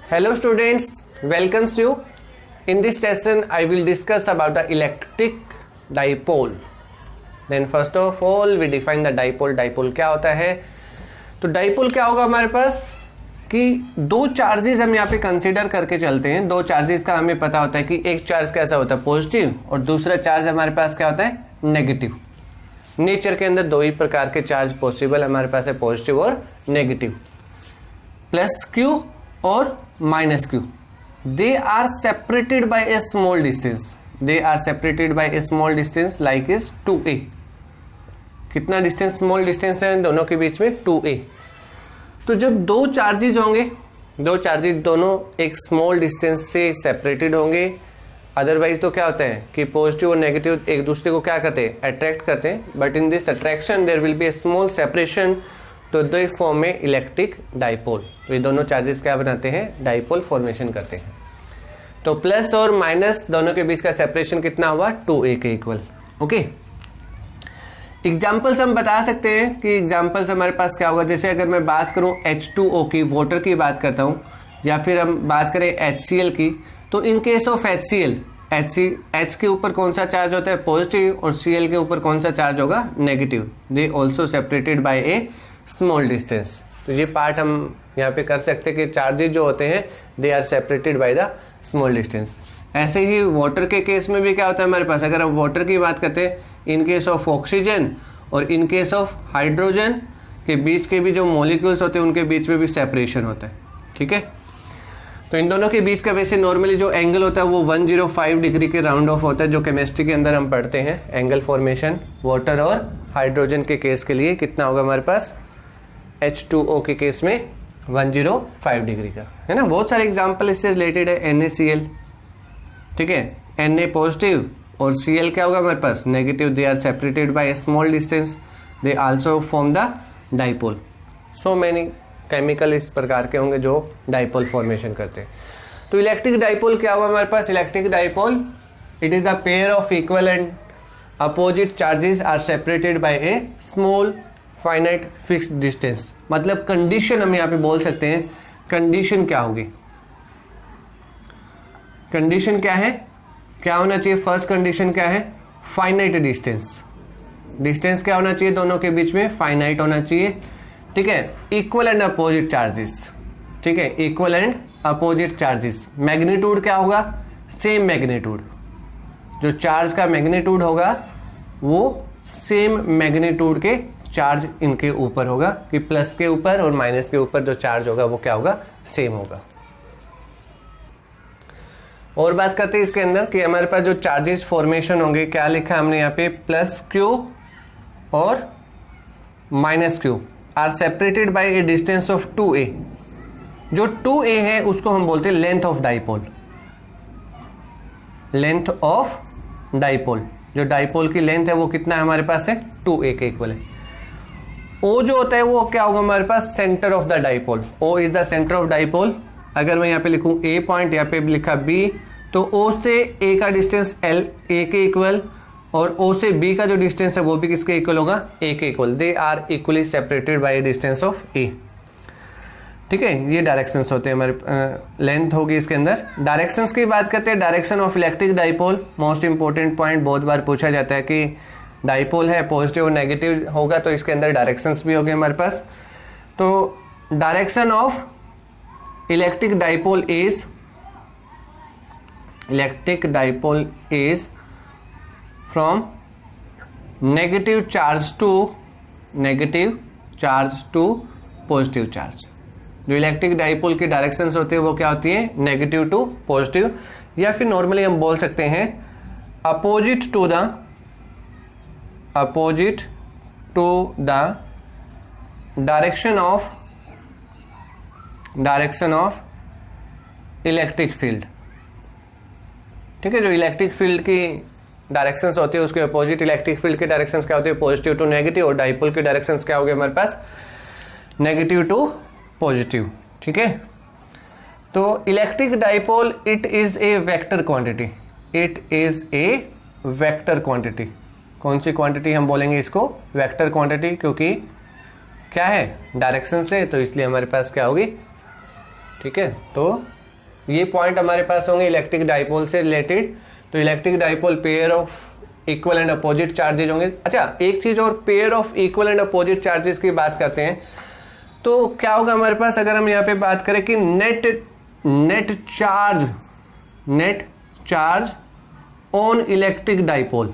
Hello students, welcomes you. In this session I will discuss about the electric dipole. Then first of all we define the dipole. Dipole क्या होता है? तो dipole क्या होगा हमारे पास कि दो चार्जेस हम यहाँ पे कंसीडर करके चलते हैं। दो चार्जेस का हमें पता होता है कि एक चार्ज कैसा होता है पॉजिटिव और दूसरा चार्ज हमारे पास क्या होता है नेगेटिव। नेचर के अंदर दो ही प्रकार के चार्ज पॉसिबल हमारे पास है, पॉजिटिव और नेगेटिव, प्लस क्यू और minus Q. They are separated by a small distance. They are separated by a small distance like is 2a। कितना डिस्टेंस? स्मॉल डिस्टेंस है दोनों के बीच में 2a। तो जब दो चार्जेज होंगे, दो चार्जेज दोनों एक स्मॉल डिस्टेंस से सेपरेटेड होंगे, अदरवाइज तो क्या होता है कि पॉजिटिव और नेगेटिव एक दूसरे को क्या करते हैं अट्रैक्ट करते हैं, but in this attraction there will be a small separation, तो दे फॉर्म में इलेक्ट्रिक डाइपोल। तो ये दोनों चार्जेस क्या बनाते हैं डाइपोल फॉर्मेशन करते हैं। तो प्लस और माइनस दोनों के बीच का सेपरेशन कितना हुआ 2a के इक्वल। ओके, एग्जाम्पल्स हम बता सकते हैं कि एग्जाम्पल्स हमारे पास क्या होगा। जैसे अगर मैं बात करूं H2O की, वाटर की बात करता हूं, या फिर हम बात करें HCl की, तो in case of HCl H के ऊपर कौन सा चार्ज होता है पॉजिटिव और Cl के ऊपर कौन सा चार्ज होगा negative. They also separated by a small distance. तो ये पार्ट हम यहाँ पे कर सकते हैं कि चार्जेस जो होते हैं they are separated by the small distance. ऐसे ही वाटर के केस में भी क्या होता है हमारे पास, अगर हम वाटर की बात करते हैं, इन केस ऑफ ऑक्सीजन और इन केस ऑफ हाइड्रोजन के बीच के भी जो मॉलिक्यूल्स होते हैं उनके बीच में भी सेपरेशन होता है। ठीक है, तो इन दोनों के बीच का वैसे नॉर्मली जो एंगल होता है वो 105 डिग्री के राउंड ऑफ होता है, जो केमिस्ट्री के अंदर हम पढ़ते हैं एंगल फॉर्मेशन। वाटर और हाइड्रोजन के केस के लिए कितना होगा हमारे पास H2O के केस में 105 डिग्री का, है ना। बहुत सारे एग्जाम्पल इससे रिलेटेड है। NaCl, ठीक है, Na पॉजिटिव और Cl क्या होगा हमारे पास negative. They are separated by a small distance, they also form the dipole. So many chemical इस प्रकार के होंगे जो डाइपोल फॉर्मेशन करते हैं। तो इलेक्ट्रिक डाइपोल क्या हुआ हमारे पास? Electric dipole it is the pair of equal and opposite charges are separated by a small finite fixed distance. मतलब कंडीशन हम यहाँ पे बोल सकते हैं, कंडीशन क्या होगी, कंडीशन क्या है, क्या होना चाहिए? फर्स्ट कंडीशन क्या है? Finite distance. डिस्टेंस क्या होना चाहिए दोनों के बीच में? फाइनाइट होना चाहिए। ठीक है, इक्वल एंड अपोजिट चार्जेस। ठीक है, equal and opposite charges. Magnitude क्या होगा? Same magnitude. जो चार्ज का मैग्नीट्यूड होगा वो सेम मैग्नीट्यूड के चार्ज इनके ऊपर होगा, कि प्लस के ऊपर और माइनस के ऊपर जो चार्ज होगा वो क्या होगा सेम होगा। और बात करते हैं इसके अंदर कि हमारे पास जो चार्जेस फॉर्मेशन होंगे, क्या लिखा हमने यहाँ पे, प्लस क्यू और minus Q R separated by A distance of 2a। जो 2a है उसको हम बोलते हैं length of dipole. Length of dipole, जो डाइपोल की लेंथ है वो कितना है हमारे पास है 2a के इक्वल है। O जो होता है वो क्या होगा हमारे पास? Centre of the dipole. O is the centre of dipole. अगर मैं यहाँ पे लिखूं A पॉइंट, यहाँ पे लिखा B, तो O से A का डिस्टेंस L A के इक्वल, और O से B का जो डिस्टेंस है वो भी किसके इक्वल होगा? A के equal. They are equally separated by distance of A। ठीक है, ये डायरेक्शंस होते हैं हमारे, लेंथ होगी इसके अंदर। डायरेक्शंस की बात करते हैं, direction of electric dipole most important point, बहुत बार पूछा जाता है कि डाइपोल है पॉजिटिव और नेगेटिव होगा तो इसके अंदर डायरेक्शंस भी होंगे हमारे पास। तो direction of electric dipole is, electric dipole is from negative charge to positive charge. जो इलेक्ट्रिक डाइपोल की डायरेक्शंस होती है वो क्या होती है? नेगेटिव टू पॉजिटिव, या फिर नॉर्मली हम बोल सकते हैं opposite to the direction of electric field. ठीक है, जो इलेक्ट्रिक फील्ड की डायरेक्शंस होती है उसके अपोजिट इलेक्ट्रिक फील्ड की डायरेक्शंस क्या होती है? पॉजिटिव टू नेगेटिव, और डाइपोल की डायरेक्शंस क्या होगी हमारे पास? Negative to positive. ठीक है, तो electric dipole it is a vector quantity. It is a vector quantity. कौन सी क्वांटिटी हम बोलेंगे इसको? वेक्टर क्वांटिटी, क्योंकि क्या है डायरेक्शन से, तो इसलिए हमारे पास क्या होगी ठीक है, तो ये पॉइंट हमारे पास होंगे इलेक्ट्रिक डाइपोल से रिलेटेड। तो electric dipole pair of equal and opposite charges होंगे। अच्छा, एक चीज और, pair of equal and opposite charges की बात करते हैं तो क्या होगा हमारे पास, अगर हम यहाँ पे बात करें कि net charge on electric dipole,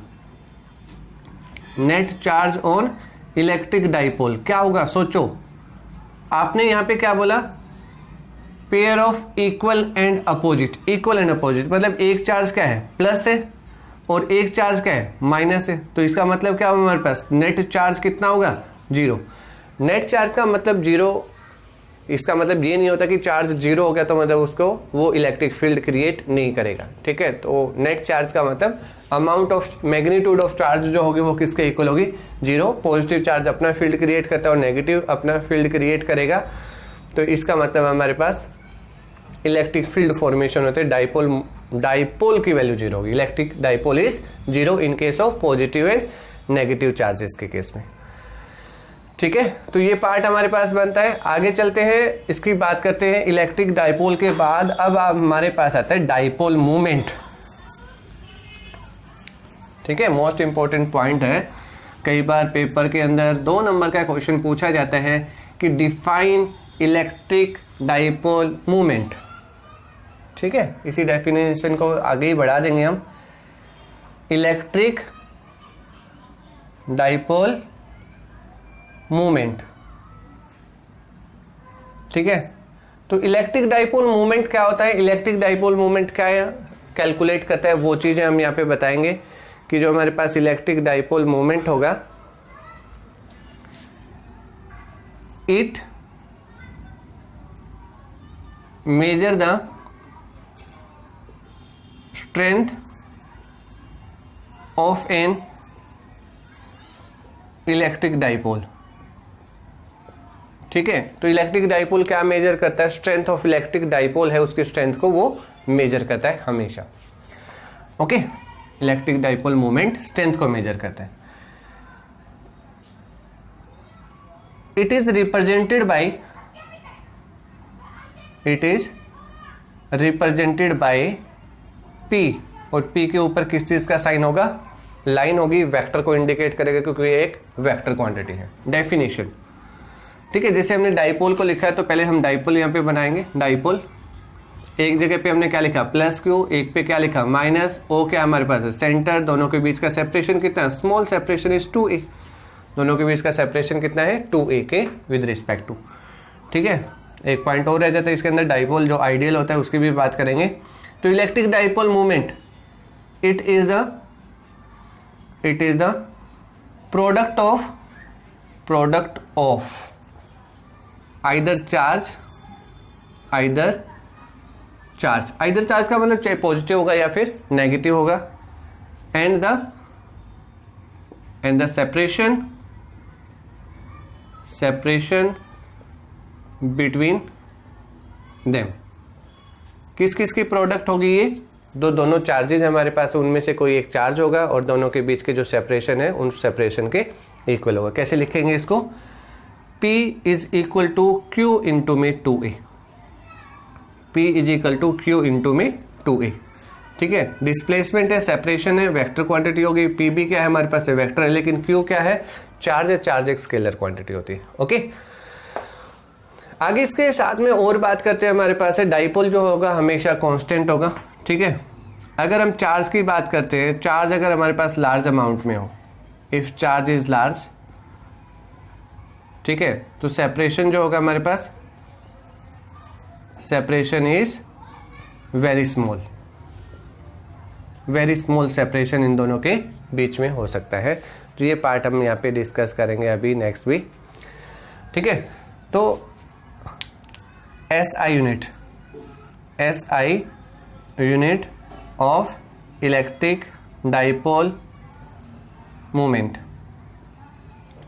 net charge on electric dipole क्या होगा, सोचो। आपने यहां पे क्या बोला, pair of equal and opposite. Equal and opposite मतलब एक चार्ज क्या है, प्लस है, और एक चार्ज क्या है, माइनस है। तो इसका मतलब क्या होगा हमारे पास, नेट चार्ज कितना होगा, 0। नेट चार्ज का मतलब 0, इसका मतलब ये नहीं होता कि चार्ज 0 हो गया तो मतलब उसको वो इलेक्ट्रिक फील्ड क्रिएट नहीं करेगा, ठीक है। तो नेट चार्ज का मतलब amount of magnitude of charge जो होगी वो किसके इक्वल होगी, 0। पॉजिटिव चार्ज अपना फील्ड क्रिएट करता है और नेगेटिव अपना फील्ड क्रिएट करेगा। तो इसका मतलब हमारे पास इलेक्ट्रिक फील्ड फॉर्मेशन होते हैं, डाइपोल की वैल्यू 0 होगी। Electric dipole is 0 in case of positive and negative charges के केस में, ठीक है। तो ये पार्ट हमारे पास बनता है। आगे चलते हैं, इसकी बात करते हैं। इलेक्ट्रिक डाइपोल के बाद अब हमारे पास आता है डाइपोल मूवमेंट, ठीक है। मोस्ट इंपॉर्टेंट पॉइंट है, कई बार पेपर के अंदर 2 नंबर का क्वेश्चन पूछा जाता है कि डिफाइन इलेक्ट्रिक डाइपोल मूवमेंट, ठीक है। इसी डेफिनेशन को आगे ही बढ़ा देंगे हम, इलेक्ट्रिक डाइपोल मूवमेंट, ठीक है। तो इलेक्ट्रिक डाइपोल मूवमेंट क्या होता है, इलेक्ट्रिक डाइपोल मूवमेंट क्या है, कैलकुलेट करता है, वो चीजें हम यहाँ पे बताएंगे कि जो हमारे पास इलेक्ट्रिक डाइपोल मूवमेंट होगा, it measure the strength of an electric dipole, ठीक है। तो इलेक्ट्रिक डाइपोल क्या मेजर करता है, स्ट्रेंथ ऑफ इलेक्ट्रिक डाइपोल है उसकी स्ट्रेंथ को वो मेजर करता है हमेशा, okay. Electric dipole movement strength को मेजर करता है। It is represented by P, और P के ऊपर किस चीज का साइन होगा, लाइन होगी, वेक्टर को इंडिकेट करेगा क्योंकि ये एक वेक्टर क्वांटिटी है। डेफिनेशन, ठीक है। जैसे हमने डाइपोल को लिखा है तो पहले हम डाइपोल यहाँ पे बनाएंगे। डाइपोल एक जगह पे हमने क्या लिखा, प्लस Q, एक पे क्या लिखा, माइनस O, क्या हमारे पास है सेंटर, दोनों के बीच का सेपरेशन कितना है, स्मॉल सेपरेशन इज 2a, दोनों के बीच का सेपरेशन कितना है 2a के विद रिस्पेक्ट टू, ठीक है। एक पॉइंट और रह जाता है इसके अंदर, डाइपोल जो आइडियल होता है उसकी भी बात करेंगे। तो electric dipole movement it is the product of either charge का मतलब चाहे पॉजिटिव होगा या फिर नेगेटिव होगा, and the separation between them. किस किस की प्रोडक्ट होगी ये, दोनों चार्जेज हमारे पास, उनमें से कोई एक चार्ज होगा और दोनों के बीच के जो सेपरेशन है उन सेपरेशन के इक्वल होगा। कैसे लिखेंगे इसको, P is equal to Q into में 2a, P is equal to Q into में 2a, ठीक है। डिस्प्लेसमेंट है, सेपरेशन है, वेक्टर क्वांटिटी होगी। P भी क्या है हमारे पास है, वेक्टर है, लेकिन Q क्या है, चार्ज है, चार्ज एक स्केलर क्वांटिटी होती है, ओके। आगे इसके साथ में और बात करते हैं, हमारे पास है डाइपोल जो होगा हमेशा कांस्टेंट होगा, ठीक है। अगर हम चार्ज की बात करते हैं, चार्ज अगर हमारे पास लार्ज अमाउंट में हो, इफ चार्ज इज लार्ज, ठीक है, तो सेपरेशन जो होगा हमारे पास, separation is very small separation इन दोनों के बीच में हो सकता है। तो ये पार्ट हम यहाँ पे डिस्कस करेंगे अभी नेक्स्ट वीक, ठीक है। तो SI unit of electric dipole movement,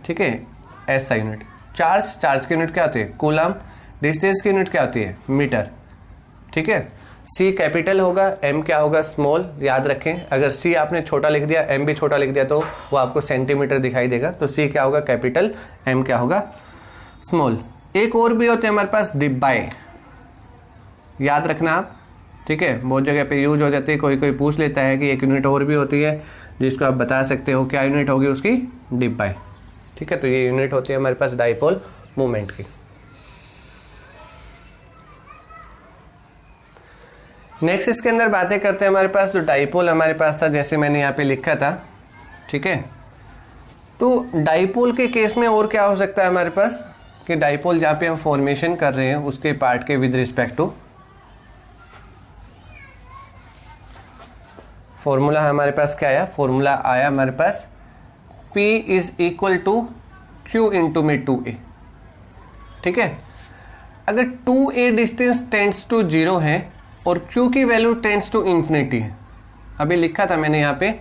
ठीक है। SI यूनिट, चार्ज की यूनिट क्या होती है, कूलम, डिस्टेंस की यूनिट क्या होती है, मीटर, ठीक है। C कैपिटल होगा, M क्या होगा, स्मॉल, याद रखें। अगर C आपने छोटा लिख दिया, M भी छोटा लिख दिया तो वो आपको सेंटीमीटर दिखाई देगा। तो C क्या होगा कैपिटल, M क्या होगा स्मॉल। एक और भी होते हैं हमारे पास डिब्बाए, याद रखना आप, ठीक है। बहुत जगह पे यूज हो जाती है, कोई कोई पूछ लेता है कि एक यूनिट और भी होती है जिसको आप बता सकते हो, क्या यूनिट होगी उसकी? dpi, ठीक है। तो ये यूनिट होती है हमारे पास डाइपोल मोमेंट की। नेक्स्ट इसके अंदर बातें करते हैं हमारे पास जो डाइपोल हमारे पास था, जैसे मैंने यहाँ पे लिखा था, ठीक है। तो डाइपोल के केस में और क्या हो सकता है हमारे पास कि डाइपोल जहाँ पे हम फॉर्मेशन कर रहे हैं उसके पार्ट के विद रिस्पेक्ट टू, फॉर्मूला हमारे पास क्या आया? फॉर्मूला आया हमारे पास P is equal to Q into में 2A, ठीक है। अगर 2A डिस्टेंस टेंड्स टू 0 है और Q की वैल्यू टेंड्स टू इन्फिनिटी है, अभी लिखा था मैंने यहाँ पे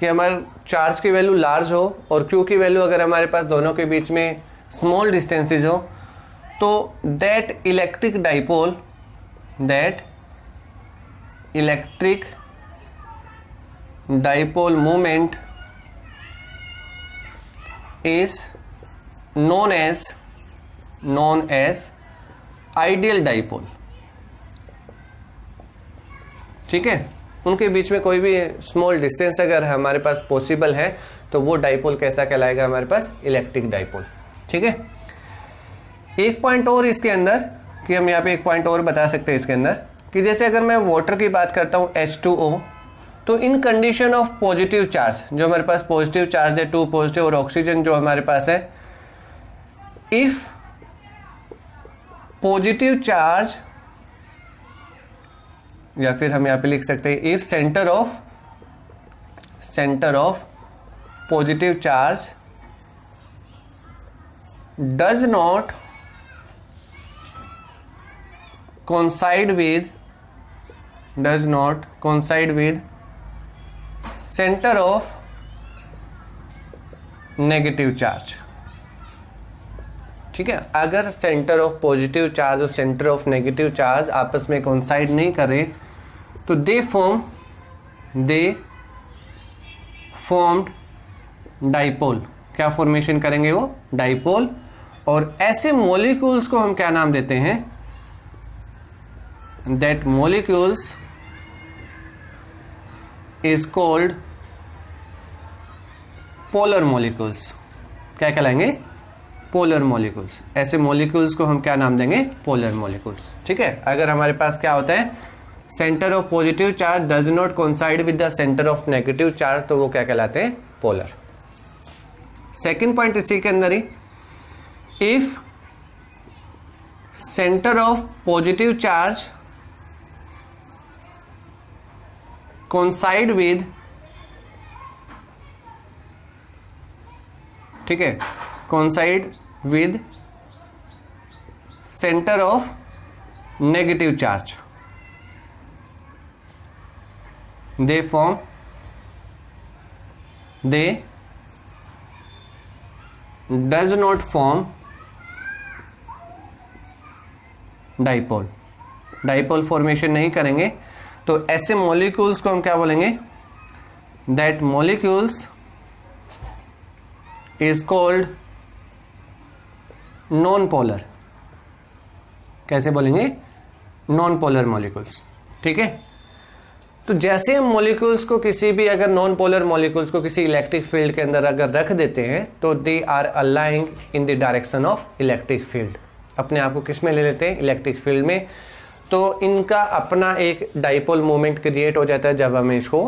कि हमारे चार्ज की वैल्यू लार्ज हो और Q की वैल्यू अगर हमारे पास दोनों के बीच में स्मॉल डिस्टेंसेज हो, तो that electric dipole moment is known as ideal dipole, ठीक है। उनके बीच में कोई भी स्मॉल डिस्टेंस अगर हमारे पास पॉसिबल है तो वो डाइपोल कैसा कहलाएगा? हमारे पास इलेक्ट्रिक डाइपोल, ठीक है। एक पॉइंट और इसके अंदर कि हम यहाँ पे एक पॉइंट और बता सकते हैं इसके अंदर कि जैसे अगर मैं वाटर की बात करता हूँ H2O, तो इन कंडीशन ऑफ पॉजिटिव चार्ज, जो हमारे पास पॉजिटिव चार्ज है 2 पॉजिटिव और ऑक्सीजन जो हमारे पास है, इफ पॉजिटिव चार्ज, या फिर हम यहाँ पे लिख सकते हैं if centre of positive charge does not coincide with center of negative charge, ठीक है। अगर सेंटर ऑफ पॉजिटिव चार्ज और सेंटर ऑफ नेगेटिव चार्ज आपस में कोइंसाइड नहीं करें तो दे फॉर्म्ड डाइपोल। क्या फॉर्मेशन करेंगे वो? डाइपोल। और ऐसे मॉलिक्यूल्स को हम क्या नाम देते हैं? that molecules is called polar molecules। क्या कहलाएंगे? Polar molecules. ऐसे मॉलिक्यूल्स को हम क्या नाम देंगे? पोलर मॉलिक्यूल्स, ठीक है। अगर हमारे पास क्या होता है, centre of positive charge does not coincide with the centre of negative charge, तो वो क्या कहलाते हैं? पोलर। सेकेंड पॉइंट इसी के अंदर ही, if centre of positive charge coincide with, ठीक है, coincide with centre of negative charge, they does not form dipole. Dipole formation नहीं करेंगे, तो ऐसे मॉलिक्यूल्स को हम क्या बोलेंगे? That molecules is called non polar. कैसे बोलेंगे? नॉन पोलर मॉलिक्यूल्स, ठीक है। तो जैसे हम मॉलिक्यूल्स को किसी भी, अगर नॉन पोलर मॉलिक्यूल्स को किसी इलेक्ट्रिक फील्ड के अंदर अगर रख देते हैं तो they are aligning in the direction of electric field. अपने आप को किस में ले लेते हैं? इलेक्ट्रिक फील्ड में। तो इनका अपना एक डाइपोल मोमेंट क्रिएट हो जाता है जब हम इसको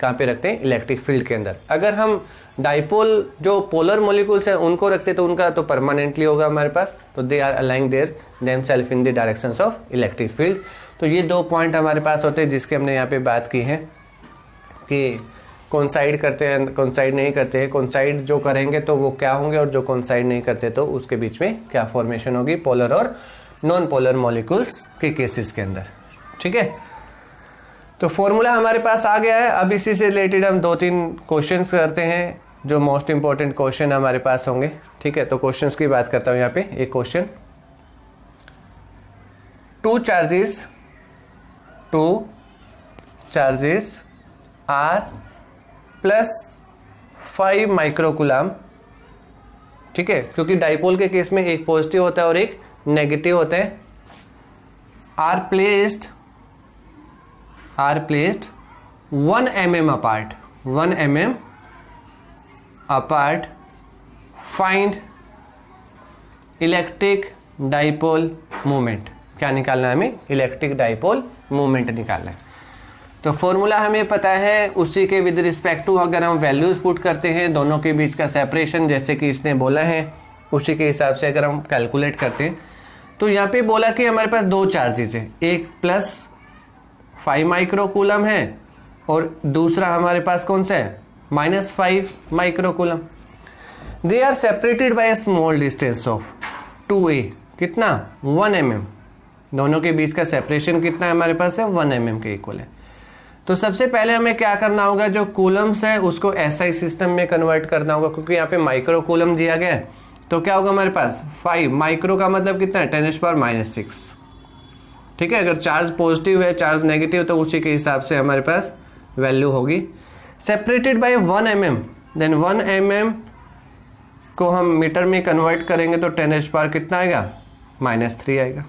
कहाँ पे रखते हैं? इलेक्ट्रिक फील्ड के अंदर। अगर हम डाइपोल जो पोलर मॉलिक्यूल्स हैं उनको रखते तो उनका तो परमानेंटली होगा हमारे पास, तो they are aligning themselves in the directions of electric field. तो ये दो पॉइंट हमारे पास होते हैं जिसके हमने यहाँ पे बात की है कि कोइंसाइड करते हैं, कोइंसाइड नहीं करते हैं। कोइंसाइड जो करेंगे तो वो क्या होंगे और जो कोइंसाइड नहीं करते तो उसके बीच में क्या फॉर्मेशन होगी? पोलर और नॉन पोलर मॉलिक्यूल्स के केसेस के अंदर, ठीक है। तो फॉर्मूला हमारे पास आ गया है। अब इसी से रिलेटेड हम 2-3 क्वेश्चंस करते हैं जो मोस्ट इंपॉर्टेंट क्वेश्चन हमारे पास होंगे, ठीक है। तो क्वेश्चंस की बात करता हूं यहाँ पे। एक question, two charges are +5 microcoulomb, ठीक है, क्योंकि डाइपोल के केस में एक पॉजिटिव होता है और एक नेगेटिव होता है। are placed 1 mm apart, find electric dipole moment. क्या निकालना है हमें? इलेक्ट्रिक डाइपोल मोमेंट निकालना है। तो फॉर्मूला हमें पता है, उसी के विद रिस्पेक्ट टू अगर हम वैल्यूज पुट करते हैं, दोनों के बीच का सेपरेशन जैसे कि इसने बोला है उसी के हिसाब से अगर हम कैलकुलेट करते हैं, तो यहाँ पे बोला कि हमारे पास दो चार्जेस है, एक +5 माइक्रोकूलम है और दूसरा हमारे पास कौन सा है? -5 microcoulomb. They are separated by a small distance of 2a, कितना? 1 mm। दोनों के बीच का सेपरेशन कितना है हमारे पास है? 1 mm के इक्वल है। तो सबसे पहले हमें क्या करना होगा, जो कूलम्स है उसको SI सिस्टम में कन्वर्ट करना होगा, क्योंकि यहाँ पे माइक्रोकूलम दिया गया है। तो क्या होगा हमारे पास? 5 माइक्रो का मतलब कितना है? 10⁻⁻⁶। ठीक है, अगर चार्ज पॉजिटिव है, चार्ज नेगेटिव, तो उसी के हिसाब से हमारे पास वैल्यू होगी। Separated by 1 mm, then 1 mm को हम मीटर में कन्वर्ट करेंगे तो 10⁻⁻ कितना आएगा? -3 आएगा।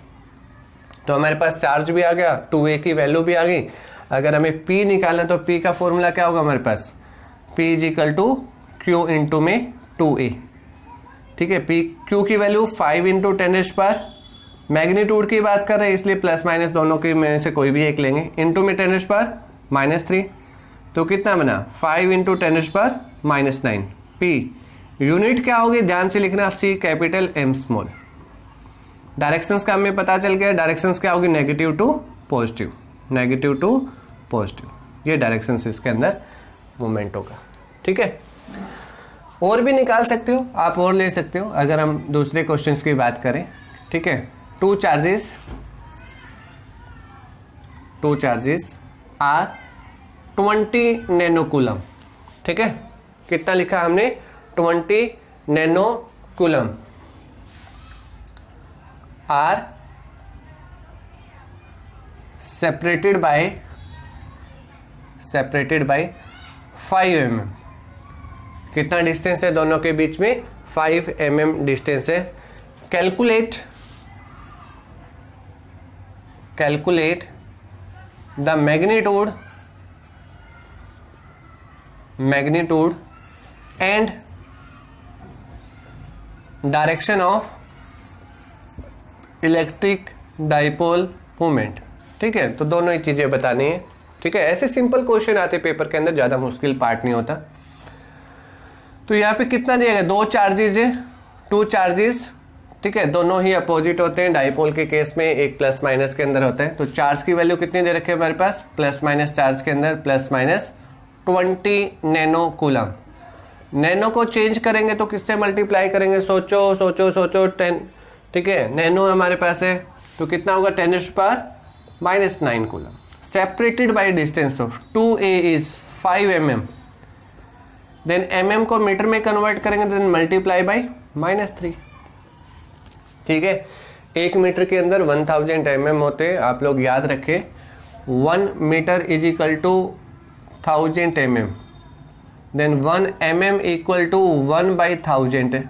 तो हमारे पास चार्ज भी आ गया, 2a की वैल्यू भी आ गई। अगर हमें P निकालना तो P का फॉर्मूला क्या होगा हमारे पास? P = Q इंटू में 2a। ठीक है, Q की वैल्यू 5 × 10⁻, मैग्नीट्यूड की बात कर रहे हैं इसलिए प्लस माइनस दोनों की में से कोई भी एक लेंगे, इंटू में 10⁻⁻3। तो कितना बना? 5 × 10⁻⁻9। P यूनिट क्या होगी? ध्यान से लिखना, C capital M small. Directions का हमें पता चल गया, डायरेक्शंस क्या होगी? Negative to positive, negative to positive, ये डायरेक्शंस इसके अंदर मूवमेंट होगा। ठीक है, और भी निकाल सकते हो आप, और ले सकते हो अगर हम दूसरे क्वेश्चंस की बात करें। ठीक है, टू चार्जेस आर 20 नैनोकूलम। ठीक है, कितना लिखा हमने? 20 नैनोकूलम आर सेपरेटेड बाय 5 mm। कितना डिस्टेंस है दोनों के बीच में? 5 mm डिस्टेंस है। Calculate the magnitude and direction of electric dipole moment. ठीक है, तो दोनों ही चीजें बतानी है। ठीक है, ऐसे सिंपल क्वेश्चन आते पेपर के अंदर, ज्यादा मुश्किल पार्ट नहीं होता। तो यहाँ पे कितना दिया गया? दो चार्जेस है, 2 चार्जेस। ठीक है, दोनों ही अपोजिट होते हैं। डाइपोल के केस में एक प्लस माइनस के अंदर होता है। तो चार्ज की वैल्यू कितनी दे रखी है हमारे पास? प्लस माइनस चार्ज के अंदर +20 नैनोकूलम। नैनो को चेंज करेंगे तो किससे मल्टीप्लाई करेंगे? सोचो 10। ठीक है, नैनो हमारे पास है तो कितना होगा? 10⁻⁻9 coulomb. Separated by distance of 2a is 5 mm, then mm को मीटर में कन्वर्ट करेंगे, देन मल्टीप्लाई बाय -3। ठीक है, 1 मीटर के अंदर 1000 mm होते हैं, आप लोग याद रखें। 1 मीटर = 1000 mm, देन 1 mm = 1/1000 है।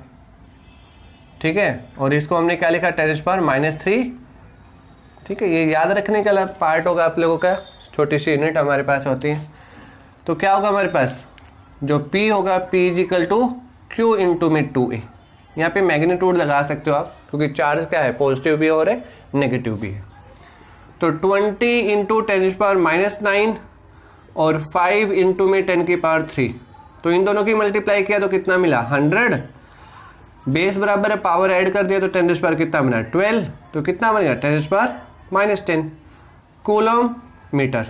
ठीक है, और इसको हमने क्या लिखा? 10⁻⁻3। ठीक है, ये याद रखने का पार्ट होगा आप लोगों का, छोटी सी यूनिट हमारे पास होती है। तो क्या होगा हमारे पास? जो P होगा, P = Q इंटू में 2a। यहाँ पे मैग्नीट्यूड लगा सकते हो आप, क्योंकि चार्ज क्या है? पॉजिटिव भी हो रहा है, नेगेटिव भी है। तो 20 × 10⁻⁻9 और 5 इंटू में 10⁻3, तो इन दोनों की मल्टीप्लाई किया तो कितना मिला? 100। बेस बराबर है, पावर ऐड कर दिया तो 10⁻⁻ कितना बना? 12। तो कितना बनेगा? 10⁻⁻10 कूलम मीटर।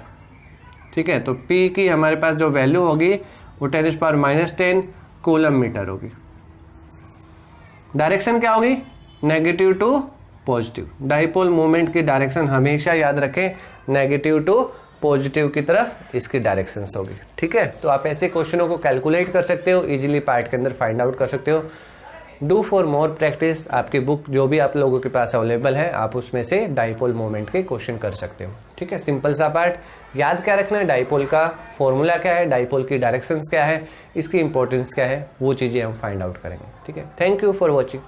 ठीक है, तो P की हमारे पास जो वैल्यू होगी वो 10⁻⁻10 कूलम मीटर होगी। डायरेक्शन क्या होगी? Negative to positive. Dipole movement की डायरेक्शन हमेशा याद रखें, नेगेटिव टू पॉजिटिव की तरफ इसकी डायरेक्शंस होगी। ठीक है, तो आप ऐसे क्वेश्चनों को कैलकुलेट कर सकते हो, इजीली पार्ट के अंदर फाइंड आउट कर सकते हो। डू फॉर मोर प्रैक्टिस, आपकी बुक जो भी आप लोगों के पास अवेलेबल है, आप उसमें से डाइपोल मोमेंट के क्वेश्चन कर सकते हो। ठीक है, सिंपल सा पार्ट। याद क्या रखना है? डाइपोल का फॉर्मूला क्या है, डाइपोल की डायरेक्शंस क्या है, इसकी इंपॉर्टेंस क्या है, वो चीज़ें हम फाइंड आउट करेंगे। ठीक है, थैंक यू फॉर वॉचिंग।